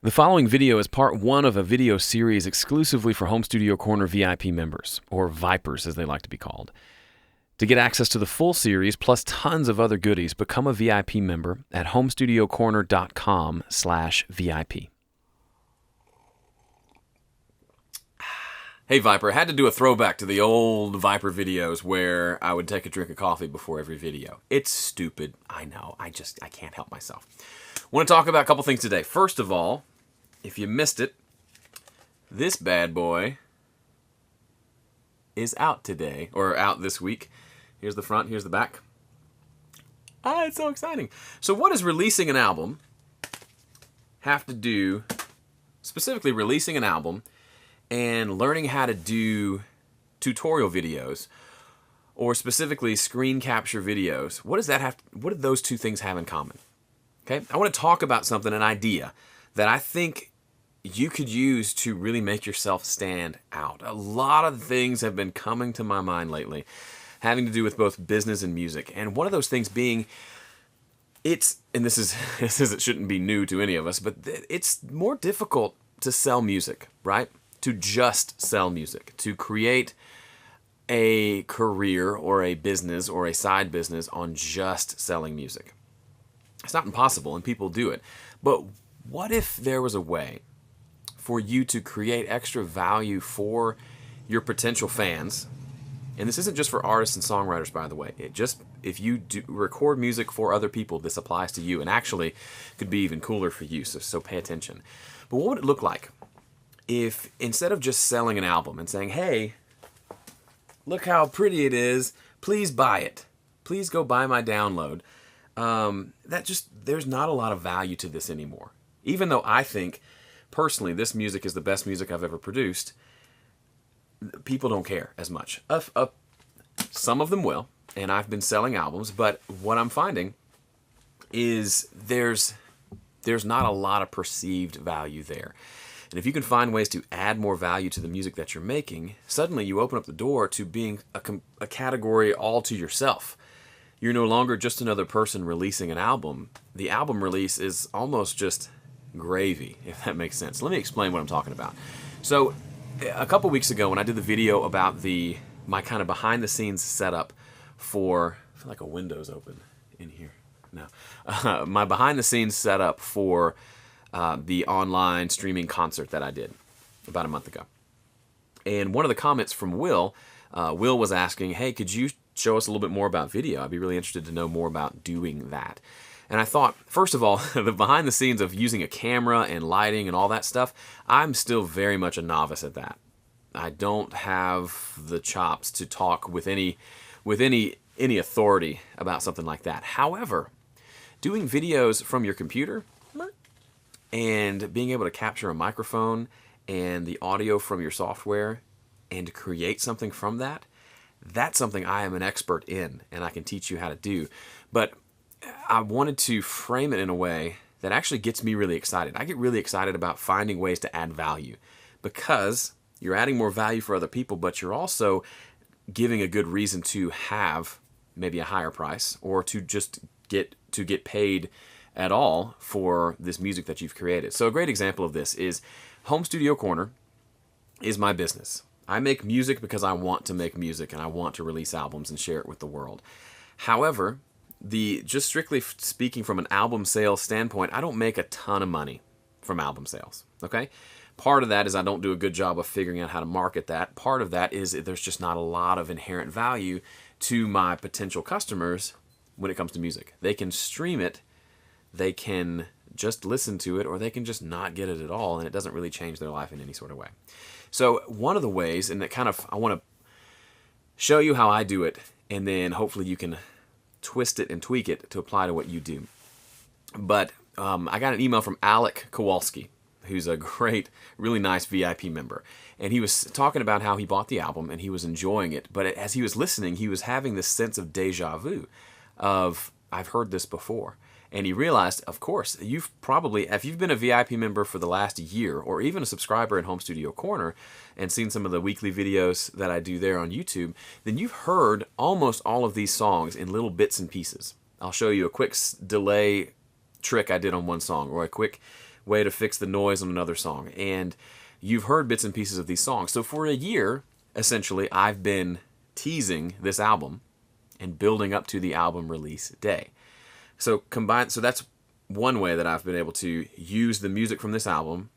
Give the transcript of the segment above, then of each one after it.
The following video is part one of a video series exclusively for Home Studio Corner VIP members, or Vipers as they like to be called. To get access to the full series, plus tons of other goodies, become a VIP member at homestudiocorner.com/VIP. Hey Viper, I had to do a throwback to the old Viper videos where I would take a drink of coffee before every video. It's stupid, I know, I can't help myself. I want to talk about a couple things today. First of all, if you missed it, this bad boy is out today, or out this week. Here's the front, here's the back. It's so exciting. So what does releasing an album have to do, specifically releasing an album and learning how to do tutorial videos, or specifically screen capture videos? What does that have? What do those two things have in common? Okay, I want to talk about something, an idea that I think you could use to really make yourself stand out. A lot of things have been coming to my mind lately, having to do with both business and music. And one of those things being, it shouldn't be new to any of us, but it's more difficult to sell music, right? To just sell music, to create a career or a business or a side business on just selling music. It's not impossible, and people do it. But what if there was a way for you to create extra value for your potential fans? And this isn't just for artists and songwriters, by the way. If you do record music for other people, this applies to you, and actually could be even cooler for you, so pay attention. But what would it look like if instead of just selling an album and saying, hey, look how pretty it is, please buy it, please go buy my download, there's not a lot of value to this anymore. Even though I think, personally, this music is the best music I've ever produced, people don't care as much. Some of them will, and I've been selling albums, but what I'm finding is there's not a lot of perceived value there. And if you can find ways to add more value to the music that you're making, suddenly you open up the door to being a category all to yourself. You're no longer just another person releasing an album. The album release is almost just gravy, if that makes sense. Let me explain what I'm talking about. So a couple weeks ago when I did the video about my kind of behind the scenes setup for, I feel like a window's open in here. No. My behind the scenes setup for the online streaming concert that I did about a month ago. And one of the comments from Will was asking, hey, could you show us a little bit more about video? I'd be really interested to know more about doing that. And I thought, first of all, the behind the scenes of using a camera and lighting and all that stuff, I'm still very much a novice at that. I don't have the chops to talk with any authority about something like that. However, doing videos from your computer and being able to capture a microphone and the audio from your software and create something from that, that's something I am an expert in and I can teach you how to do. But I wanted to frame it in a way that actually gets me really excited. I get really excited about finding ways to add value because you're adding more value for other people, but you're also giving a good reason to have maybe a higher price or to just get paid at all for this music that you've created. So a great example of this is Home Studio Corner is my business. I make music because I want to make music and I want to release albums and share it with the world. However, just strictly speaking from an album sales standpoint, I don't make a ton of money from album sales, okay? Part of that is I don't do a good job of figuring out how to market that. Part of that is there's just not a lot of inherent value to my potential customers when it comes to music. They can stream it, they can just listen to it, or they can just not get it at all, and it doesn't really change their life in any sort of way. So one of the ways, and I want to show you how I do it, and then hopefully you can twist it and tweak it to apply to what you do. But I got an email from Alec Kowalski, who's a great, really nice VIP member. And he was talking about how he bought the album and he was enjoying it. But as he was listening, he was having this sense of deja vu of, I've heard this before. And he realized, of course, if you've been a VIP member for the last year, or even a subscriber in Home Studio Corner, and seen some of the weekly videos that I do there on YouTube, then you've heard almost all of these songs in little bits and pieces. I'll show you a quick delay trick I did on one song, or a quick way to fix the noise on another song. And you've heard bits and pieces of these songs. So for a year, essentially, I've been teasing this album and building up to the album release day. So that's one way that I've been able to use the music from this album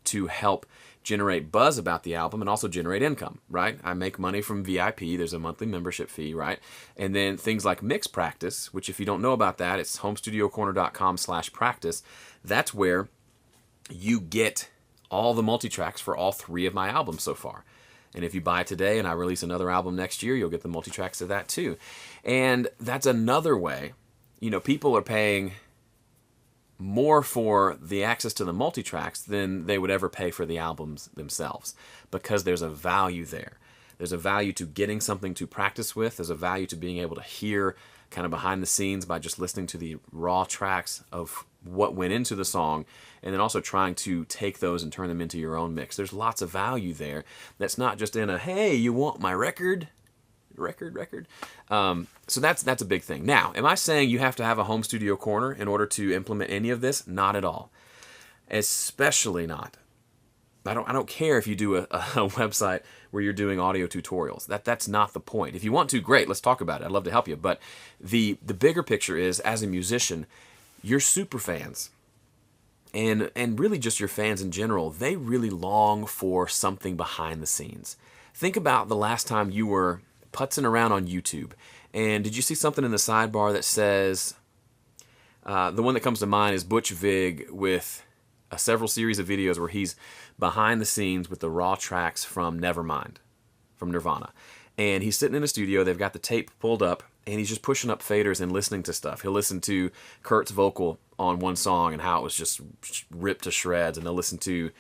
to help generate buzz about the album and also generate income, right? I make money from VIP. There's a monthly membership fee, right? And then things like Mix Practice, which if you don't know about that, it's homestudiocorner.com/practice. That's where you get all the multi-tracks for all 3 of my albums so far. And if you buy today and I release another album next year, you'll get the multi-tracks of that too. And that's another way. People are paying more for the access to the multi-tracks than they would ever pay for the albums themselves, because there's a value there. There's a value to getting something to practice with. There's a value to being able to hear kind of behind the scenes by just listening to the raw tracks of what went into the song, and then also trying to take those and turn them into your own mix. There's lots of value there that's not just in a, hey, you want my record? So that's a big thing. Now, am I saying you have to have a home studio corner in order to implement any of this? Not at all. Especially not. I don't care if you do a website where you're doing audio tutorials. That's not the point. If you want to, great, let's talk about it. I'd love to help you. But the bigger picture is, as a musician, your super fans, and really just your fans in general, they really long for something behind the scenes. Think about the last time you were putzing around on YouTube, and did you see something in the sidebar that says, the one that comes to mind is Butch Vig with several series of videos where he's behind the scenes with the raw tracks from Nevermind, from Nirvana. And he's sitting in a studio, they've got the tape pulled up, and he's just pushing up faders and listening to stuff. He'll listen to Kurt's vocal on one song and how it was just ripped to shreds, and they'll listen to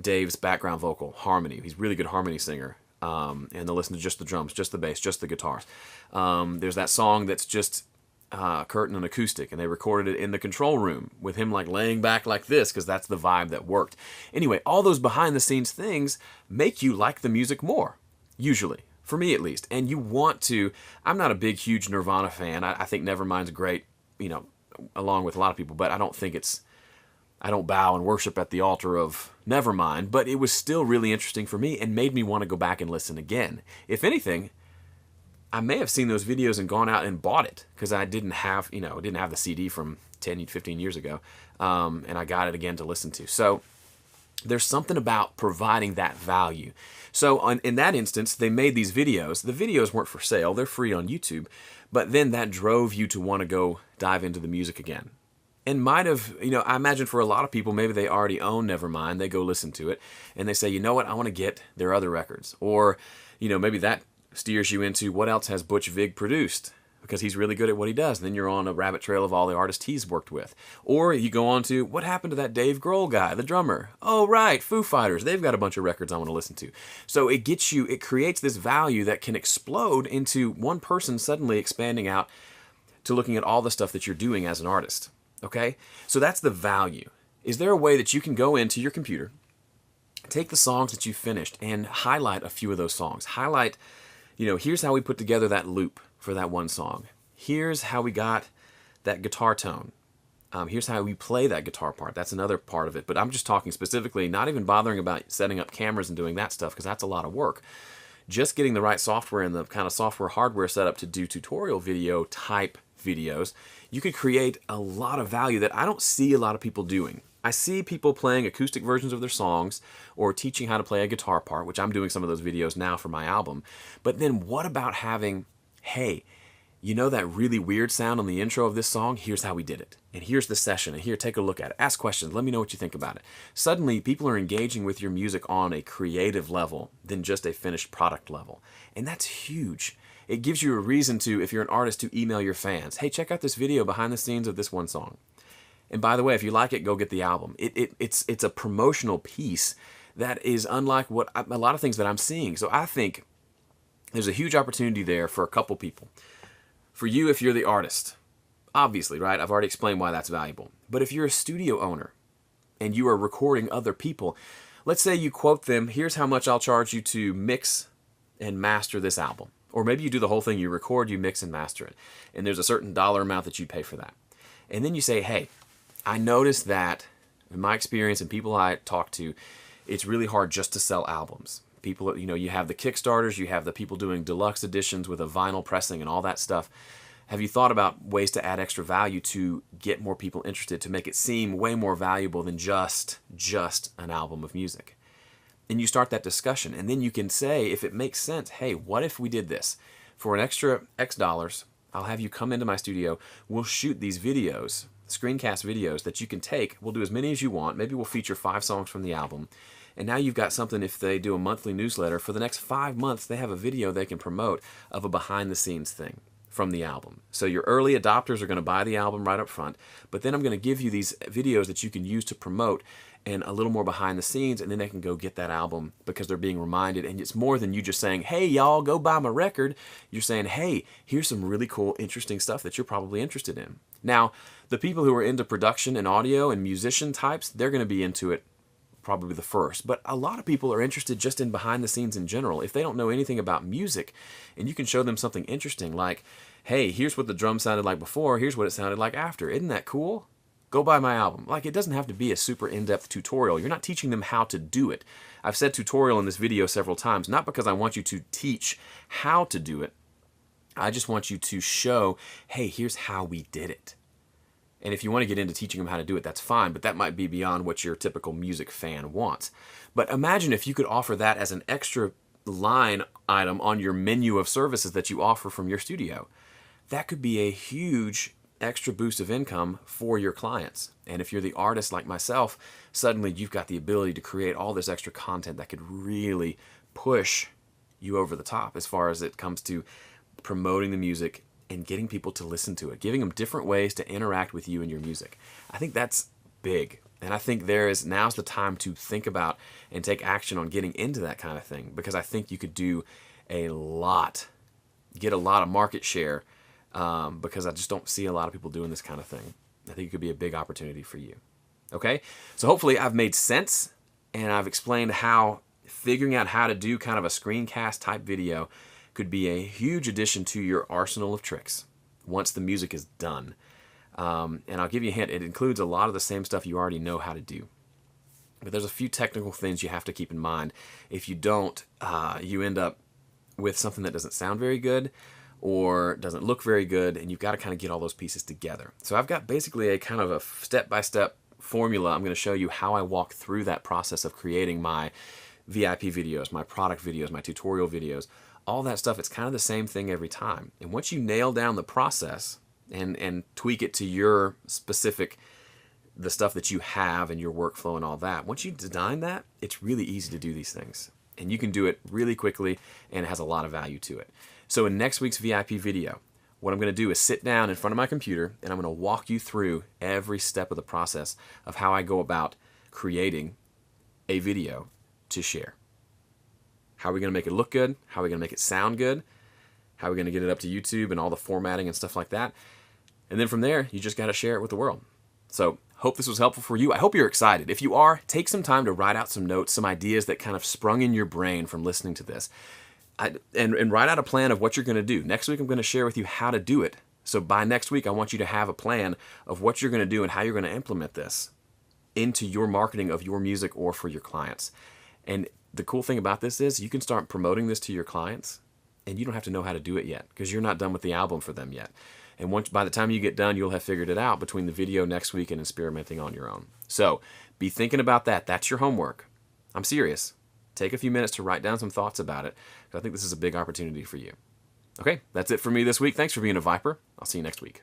Dave's background vocal, harmony. He's a really good harmony singer. And they'll listen to just the drums, just the bass, just the guitars. There's that song that's just Kurt and an acoustic, and they recorded it in the control room with him like laying back like this, because that's the vibe that worked. Anyway, all those behind the scenes things make you like the music more, usually, for me at least. And you want to, I'm not a big, huge Nirvana fan. I think Nevermind's great, along with a lot of people, but I don't bow and worship at the altar of Nevermind, but it was still really interesting for me and made me want to go back and listen again. If anything, I may have seen those videos and gone out and bought it, because I didn't have the CD from 10, 15 years ago, and I got it again to listen to. So there's something about providing that value. So in that instance, they made these videos. The videos weren't for sale. They're free on YouTube. But then that drove you to want to go dive into the music again. And might have, I imagine for a lot of people, maybe they already own Nevermind. They go listen to it, and they say, you know what, I want to get their other records. Or, maybe that steers you into, what else has Butch Vig produced? Because he's really good at what he does. And then you're on a rabbit trail of all the artists he's worked with. Or you go on to, what happened to that Dave Grohl guy, the drummer? Oh, right, Foo Fighters. They've got a bunch of records I want to listen to. So it creates this value that can explode into one person suddenly expanding out to looking at all the stuff that you're doing as an artist. Okay? So that's the value. Is there a way that you can go into your computer, take the songs that you finished, and highlight a few of those songs? Highlight, here's how we put together that loop for that one song. Here's how we got that guitar tone. Here's how we play that guitar part. That's another part of it. But I'm just talking specifically, not even bothering about setting up cameras and doing that stuff, because that's a lot of work. Just getting the right software and the kind of software hardware set up to do tutorial video type videos, you could create a lot of value that I don't see a lot of people doing. I see people playing acoustic versions of their songs or teaching how to play a guitar part, which I'm doing some of those videos now for my album. But then what about having, hey, that really weird sound on the intro of this song? Here's how we did it. And here's the session. And here, take a look at it. Ask questions. Let me know what you think about it. Suddenly, people are engaging with your music on a creative level than just a finished product level. And that's huge. It gives you a reason to, if you're an artist, to email your fans. Hey, check out this video behind the scenes of this one song. And by the way, if you like it, go get the album. It's a promotional piece that is unlike a lot of things that I'm seeing. So I think there's a huge opportunity there for a couple people. For you, if you're the artist, obviously, right? I've already explained why that's valuable. But if you're a studio owner and you are recording other people, let's say you quote them, here's how much I'll charge you to mix and master this album. Or maybe you do the whole thing, you record, you mix and master it. And there's a certain dollar amount that you pay for that. And then you say, hey, I noticed that In my experience and people I talk to, it's really hard just to sell albums. People, you have the Kickstarters, you have the people doing deluxe editions with a vinyl pressing and all that stuff. Have you thought about ways to add extra value to get more people interested, to make it seem way more valuable than just an album of music? And you start that discussion, and then you can say, if it makes sense, hey, what if we did this? For an extra X dollars, I'll have you come into my studio, we'll shoot these videos, screencast videos that you can take, we'll do as many as you want, maybe we'll feature 5 songs from the album, and now you've got something. If they do a monthly newsletter, for the next 5 months they have a video they can promote of a behind-the-scenes thing from the album. So your early adopters are going to buy the album right up front, but then I'm going to give you these videos that you can use to promote and a little more behind the scenes, and then they can go get that album because they're being reminded. And it's more than you just saying, hey, y'all, go buy my record. You're saying, hey, here's some really cool, interesting stuff that you're probably interested in. Now, the people who are into production and audio and musician types, they're going to be into it probably the first. But a lot of people are interested just in behind the scenes in general. If they don't know anything about music, and you can show them something interesting like, hey, here's what the drum sounded like before, here's what it sounded like after. Isn't that cool? Go buy my album. Like, it doesn't have to be a super in-depth tutorial. You're not teaching them how to do it. I've said tutorial in this video several times, not because I want you to teach how to do it. I just want you to show, hey, here's how we did it. And if you want to get into teaching them how to do it, that's fine, but that might be beyond what your typical music fan wants. But imagine if you could offer that as an extra line item on your menu of services that you offer from your studio. That could be a huge extra boost of income for your clients. And if you're the artist like myself, suddenly you've got the ability to create all this extra content that could really push you over the top as far as it comes to promoting the music and getting people to listen to it, giving them different ways to interact with you and your music. I think that's big. And I think now's the time to think about and take action on getting into that kind of thing, because I think you could do get a lot of market share, because I just don't see a lot of people doing this kind of thing. I think it could be a big opportunity for you. Okay? So hopefully I've made sense, and I've explained how figuring out how to do kind of a screencast type video could be a huge addition to your arsenal of tricks once the music is done. And I'll give you a hint, it includes a lot of the same stuff you already know how to do. But there's a few technical things you have to keep in mind. If you don't, you end up with something that doesn't sound very good or doesn't look very good, and you've got to kind of get all those pieces together. So I've got basically a kind of a step-by-step formula. I'm going to show you how I walk through that process of creating my VIP videos, my product videos, my tutorial videos, all that stuff. It's kind of the same thing every time. And once you nail down the process and tweak it to your specific, the stuff that you have and your workflow and all that, once you design that, it's really easy to do these things. And you can do it really quickly, and it has a lot of value to it. So in next week's VIP video, what I'm going to do is sit down in front of my computer, and I'm going to walk you through every step of the process of how I go about creating a video to share. How are we going to make it look good? How are we going to make it sound good? How are we going to get it up to YouTube and all the formatting and stuff like that? And then from there, you just got to share it with the world. So hope this was helpful for you. I hope you're excited. If you are, take some time to write out some notes, some ideas that kind of sprung in your brain from listening to this. And write out a plan of what you're going to do. Next week, I'm going to share with you how to do it. So by next week, I want you to have a plan of what you're going to do and how you're going to implement this into your marketing of your music or for your clients. And the cool thing about this is you can start promoting this to your clients, and you don't have to know how to do it yet because you're not done with the album for them yet. And by the time you get done, you'll have figured it out between the video next week and experimenting on your own. So be thinking about that. That's your homework. I'm serious. Take a few minutes to write down some thoughts about it, because I think this is a big opportunity for you. Okay, that's it for me this week. Thanks for being a Viper. I'll see you next week.